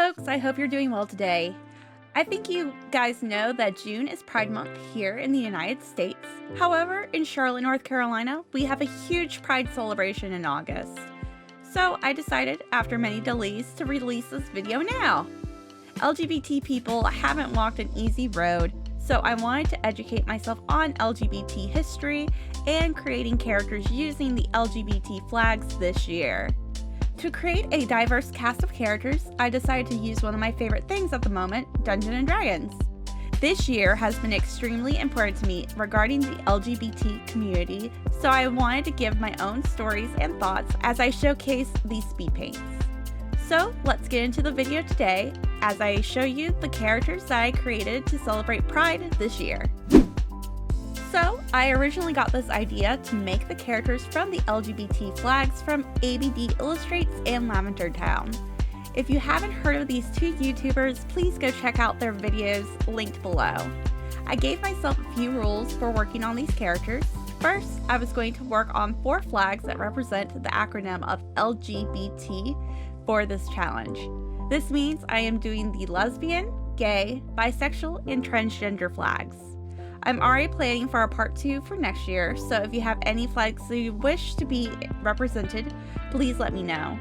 folks, I hope you're doing well today. I think you guys know that June is Pride Month here in the United States. However, in Charlotte, North Carolina, we have a huge Pride celebration in August. So I decided, after many delays, to release this video now. LGBT people haven't walked an easy road, so I wanted to educate myself on LGBT history and creating characters using the LGBT flags this year. To create a diverse cast of characters, I decided to use one of my favorite things at the moment, Dungeons & Dragons. This year has been extremely important to me regarding the LGBT community, so I wanted to give my own stories and thoughts as I showcase these speed paints. So let's get into the video today as I show you the characters that I created to celebrate Pride this year. So, I originally got this idea to make the characters from the LGBT flags from ABD Illustrates and Lavender Town. If you haven't heard of these two YouTubers, please go check out their videos linked below. I gave myself a few rules for working on these characters. First, I was going to work on 4 flags that represent the acronym of LGBT for this challenge. This means I am doing the lesbian, gay, bisexual, and transgender flags. I'm already planning for a part 2 for next year, so if you have any flags that you wish to be represented, please let me know.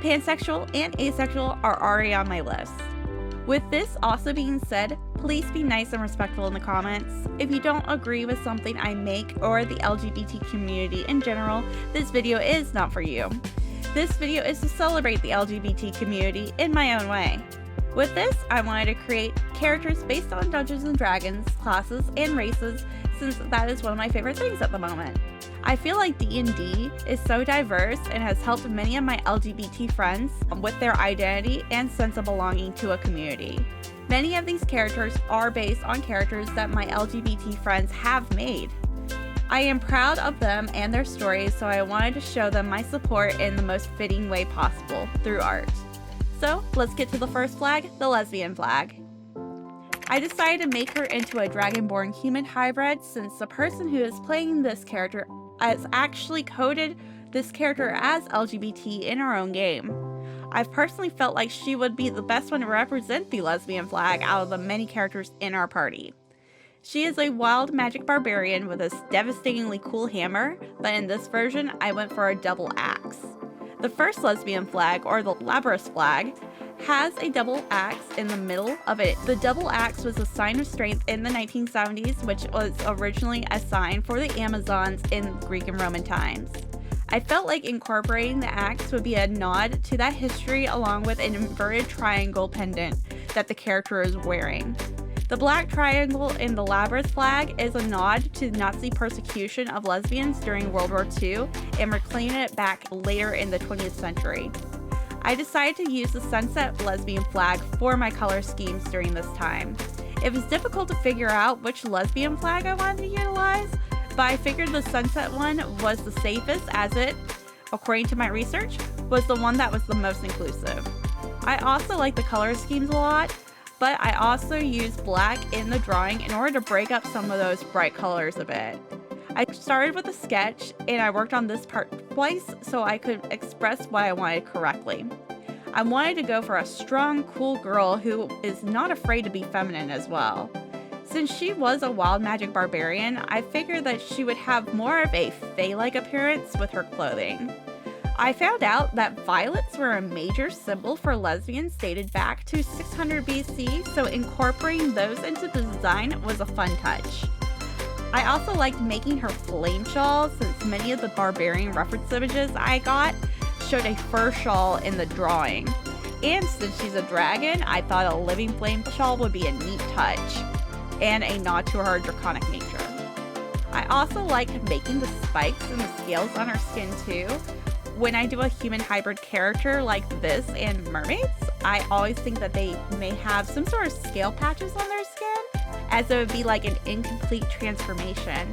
Pansexual and asexual are already on my list. With this also being said, please be nice and respectful in the comments. If you don't agree with something I make or the LGBT community in general, this video is not for you. This video is to celebrate the LGBT community in my own way. With this, I wanted to create characters based on Dungeons & Dragons, classes, and races, since that is one of my favorite things at the moment. I feel like D&D is so diverse and has helped many of my LGBT friends with their identity and sense of belonging to a community. Many of these characters are based on characters that my LGBT friends have made. I am proud of them and their stories, so I wanted to show them my support in the most fitting way possible, through art. So let's get to the first flag, the lesbian flag. I decided to make her into a dragonborn human hybrid since the person who is playing this character has actually coded this character as LGBT in her own game. I've personally felt like she would be the best one to represent the lesbian flag out of the many characters in our party. She is a wild magic barbarian with a devastatingly cool hammer, but in this version I went for a double axe. The first lesbian flag, or the Labrys flag, has a double axe in the middle of it. The double axe was a sign of strength in the 1970s, which was originally a sign for the Amazons in Greek and Roman times. I felt like incorporating the axe would be a nod to that history along with an inverted triangle pendant that the character is wearing. The black triangle in the Labrys flag is a nod to Nazi persecution of lesbians during World War II and reclaiming it back later in the 20th century. I decided to use the sunset lesbian flag for my color schemes during this time. It was difficult to figure out which lesbian flag I wanted to utilize, but I figured the sunset one was the safest as it, according to my research, was the one that was the most inclusive. I also like the color schemes a lot, but I also used black in the drawing in order to break up some of those bright colors a bit. I started with a sketch and I worked on this part twice so I could express what I wanted correctly. I wanted to go for a strong, cool girl who is not afraid to be feminine as well. Since she was a wild magic barbarian, I figured that she would have more of a fae-like appearance with her clothing. I found out that violets were a major symbol for lesbians dated back to 600 BC, so incorporating those into the design was a fun touch. I also liked making her flame shawl since many of the barbarian reference images I got showed a fur shawl in the drawing. And since she's a dragon, I thought a living flame shawl would be a neat touch and a nod to her draconic nature. I also liked making the spikes and the scales on her skin too. When I do a human hybrid character like this and mermaids, I always think that they may have some sort of scale patches on their skin, as it would be like an incomplete transformation.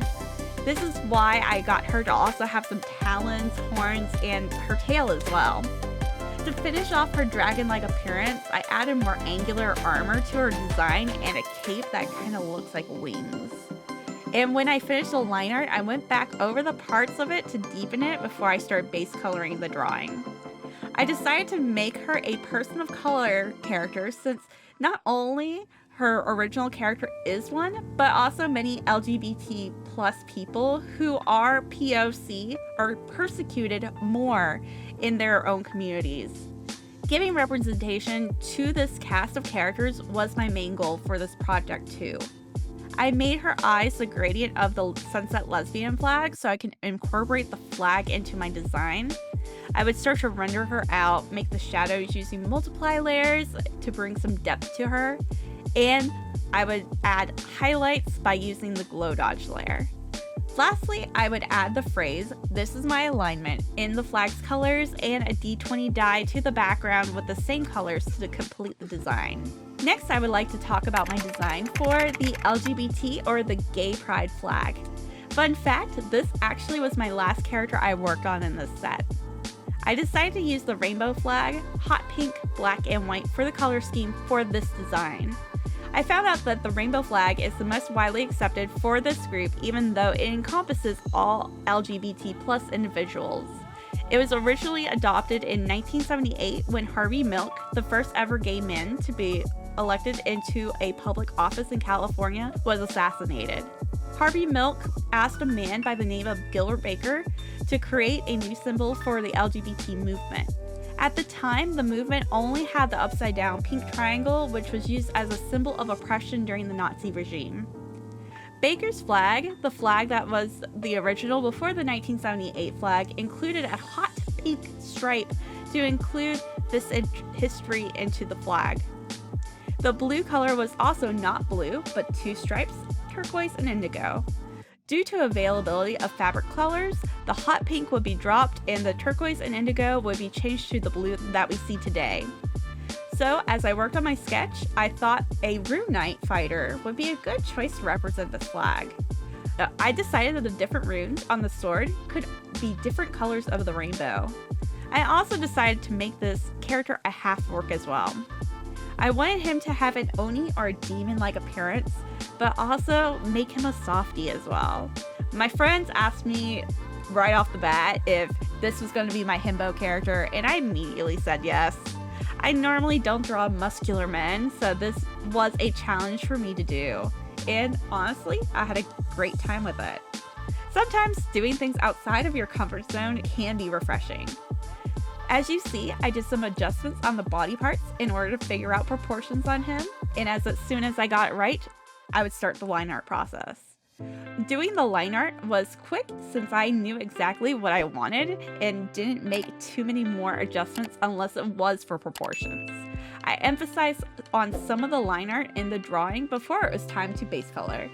This is why I got her to also have some talons, horns, and her tail as well. To finish off her dragon-like appearance, I added more angular armor to her design and a cape that kind of looks like wings. And when I finished the line art, I went back over the parts of it to deepen it before I started base coloring the drawing. I decided to make her a person of color character since not only her original character is one, but also many LGBT plus people who are POC are persecuted more in their own communities. Giving representation to this cast of characters was my main goal for this project too. I made her eyes the gradient of the sunset lesbian flag so I can incorporate the flag into my design. I would start to render her out, make the shadows using multiply layers to bring some depth to her, and I would add highlights by using the glow dodge layer. Lastly, I would add the phrase, "This is my alignment," in the flag's colors and a D20 die to the background with the same colors to complete the design. Next, I would like to talk about my design for the LGBT or the gay pride flag. Fun fact, this actually was my last character I worked on in this set. I decided to use the rainbow flag, hot pink, black, and white for the color scheme for this design. I found out that the rainbow flag is the most widely accepted for this group, even though it encompasses all LGBT plus individuals. It was originally adopted in 1978 when Harvey Milk, the first ever gay man to be elected into a public office in California, was assassinated. Harvey Milk asked a man by the name of Gilbert Baker to create a new symbol for the LGBT movement. At the time, the movement only had the upside down pink triangle, which was used as a symbol of oppression during the Nazi regime. Baker's flag, the flag that was the original before the 1978 flag, included a hot pink stripe to include this history into the flag. The blue color was also not blue, but two stripes, turquoise and indigo. Due to availability of fabric colors, the hot pink would be dropped and the turquoise and indigo would be changed to the blue that we see today. So as I worked on my sketch, I thought a Rune Knight fighter would be a good choice to represent this flag. I decided that the different runes on the sword could be different colors of the rainbow. I also decided to make this character a half-orc as well. I wanted him to have an Oni or demon-like appearance, but also make him a softie as well. My friends asked me right off the bat if this was going to be my himbo character, and I immediately said yes. I normally don't draw muscular men, so this was a challenge for me to do, and honestly, I had a great time with it. Sometimes doing things outside of your comfort zone can be refreshing. As you see, I did some adjustments on the body parts in order to figure out proportions on him, and as soon as I got it right, I would start the line art process. Doing the line art was quick since I knew exactly what I wanted and didn't make too many more adjustments unless it was for proportions. I emphasized on some of the line art in the drawing before it was time to base color.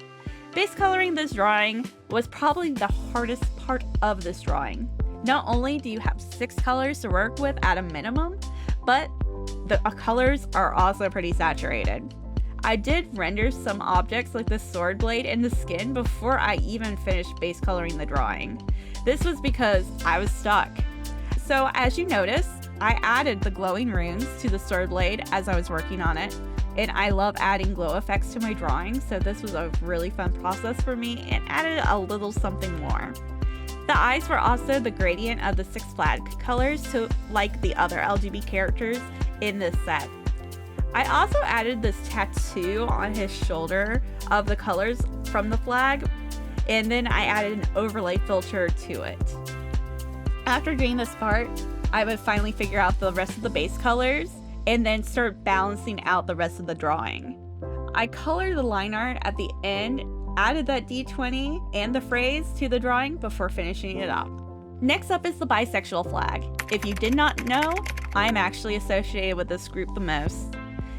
Base coloring this drawing was probably the hardest part of this drawing. Not only do you have 6 colors to work with at a minimum, but the colors are also pretty saturated. I did render some objects like the sword blade and the skin before I even finished base coloring the drawing. This was because I was stuck. So as you notice, I added the glowing runes to the sword blade as I was working on it, and I love adding glow effects to my drawing, so this was a really fun process for me and added a little something more. The eyes were also the gradient of the 6 flag colors to like the other LGBT characters in this set. I also added this tattoo on his shoulder of the colors from the flag, and then I added an overlay filter to it. After doing this part, I would finally figure out the rest of the base colors and then start balancing out the rest of the drawing. I colored the line art at the end, added that D20 and the phrase to the drawing before finishing it up. Next up is the bisexual flag. If you did not know, I'm actually associated with this group the most.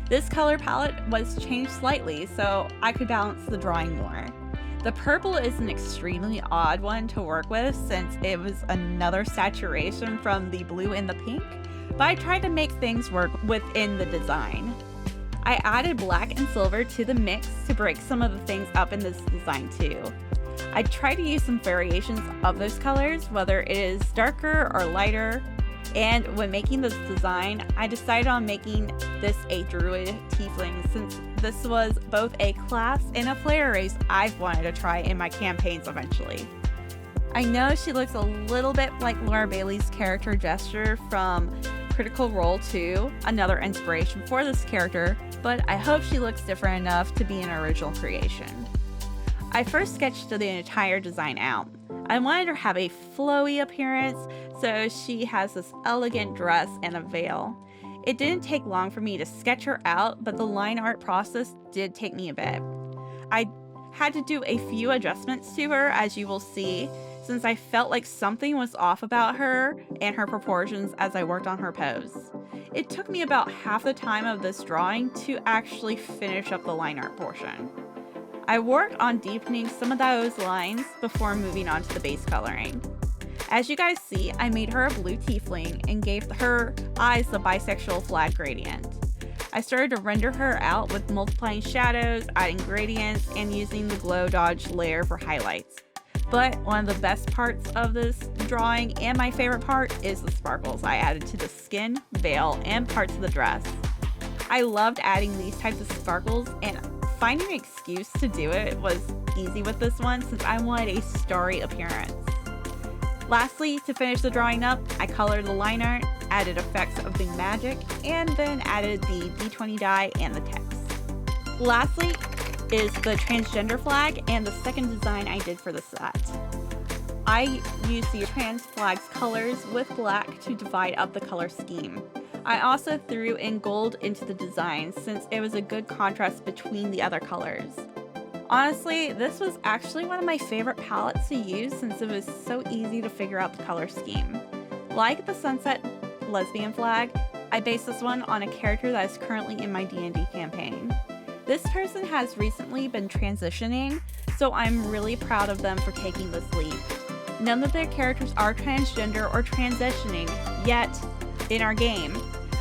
This color palette was changed slightly so I could balance the drawing more. The purple is an extremely odd one to work with since it was another saturation from the blue and the pink, but I tried to make things work within the design. I added black and silver to the mix to break some of the things up in this design too. I tried to use some variations of those colors, whether it is darker or lighter, and when making this design, I decided on making this a druid tiefling since this was both a class and a player race I've wanted to try in my campaigns eventually. I know she looks a little bit like Laura Bailey's character Gesture from Critical Role 2, another inspiration for this character, but I hope she looks different enough to be an original creation. I first sketched the entire design out. I wanted her to have a flowy appearance, so she has this elegant dress and a veil. It didn't take long for me to sketch her out, but the line art process did take me a bit. I had to do a few adjustments to her, as you will see, since I felt like something was off about her and her proportions as I worked on her pose. It took me about half the time of this drawing to actually finish up the line art portion. I worked on deepening some of those lines before moving on to the base coloring. As you guys see, I made her a blue tiefling and gave her eyes the Bisexual Flag gradient. I started to render her out with multiplying shadows, adding gradients, and using the glow dodge layer for highlights. But one of the best parts of this drawing, and my favorite part, is the sparkles I added to the skin, veil, and parts of the dress. I loved adding these types of sparkles, and finding an excuse to do it was easy with this one since I wanted a starry appearance. Lastly, to finish the drawing up, I colored the line art, added effects of the magic, and then added the D20 die and the text. Lastly is the Transgender Flag and the second design I did for the set. I used the trans flag's colors with black to divide up the color scheme. I also threw in gold into the design since it was a good contrast between the other colors. Honestly, this was actually one of my favorite palettes to use since it was so easy to figure out the color scheme. Like the Sunset Lesbian flag, I based this one on a character that is currently in my D&D campaign. This person has recently been transitioning, so I'm really proud of them for taking this leap. None of their characters are transgender or transitioning yet in our game,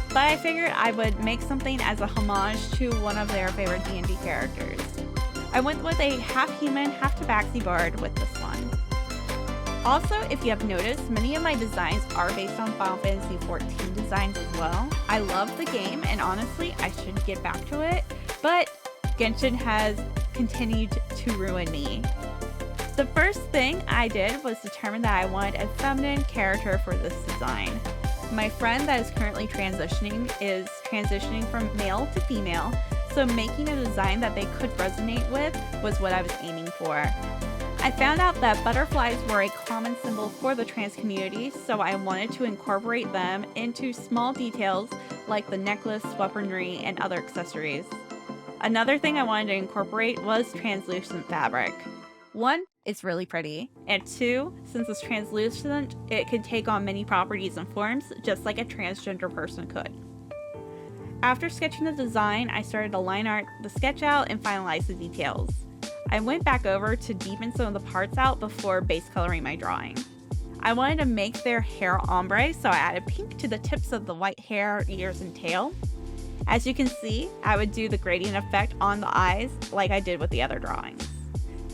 but I figured I would make something as a homage to one of their favorite D&D characters. I went with a half-human, half-tabaxi bard with this one. Also, if you have noticed, many of my designs are based on Final Fantasy XIV designs as well. I love the game, and honestly, I should get back to it, but Genshin has continued to ruin me. The first thing I did was determine that I wanted a feminine character for this design. My friend that is currently transitioning is transitioning from male to female, so making a design that they could resonate with was what I was aiming for. I found out that butterflies were a common symbol for the trans community, so I wanted to incorporate them into small details like the necklace, weaponry, and other accessories. Another thing I wanted to incorporate was translucent fabric. 1, it's really pretty, and 2, since it's translucent, it can take on many properties and forms just like a transgender person could. After sketching the design, I started to line art the sketch out and finalize the details. I went back over to deepen some of the parts out before base coloring my drawing. I wanted to make their hair ombre, so I added pink to the tips of the white hair, ears, and tail. As you can see, I would do the gradient effect on the eyes like I did with the other drawings.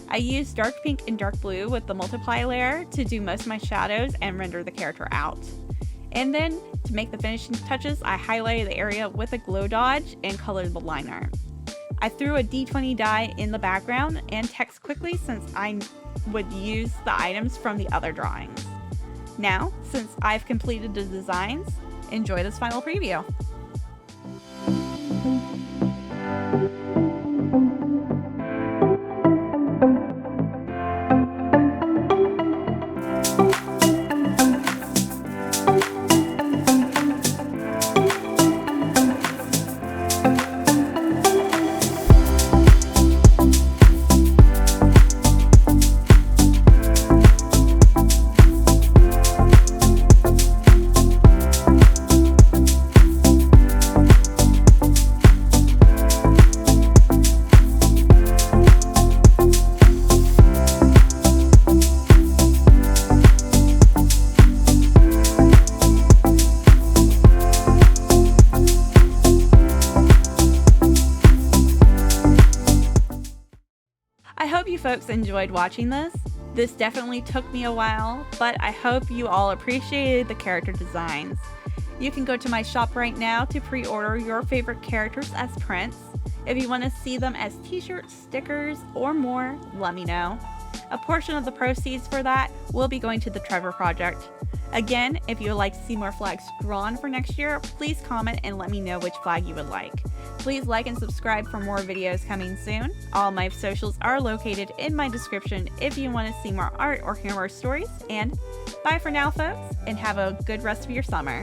I used dark pink and dark blue with the multiply layer to do most of my shadows and render the character out. And then, to make the finishing touches, I highlighted the area with a glow dodge and colored the line art. I threw a D20 die in the background and text quickly since I would use the items from the other drawings. Now, since I've completed the designs, enjoy this final preview. I hope you folks enjoyed watching this. This definitely took me a while, but I hope you all appreciated the character designs. You can go to my shop right now to pre-order your favorite characters as prints. If you want to see them as t-shirts, stickers, or more, let me know. A portion of the proceeds for that will be going to the Trevor Project. Again, if you would like to see more flags drawn for next year, please comment and let me know which flag you would like. Please like and subscribe for more videos coming soon. All my socials are located in my description if you want to see more art or hear more stories. And bye for now, folks, and have a good rest of your summer.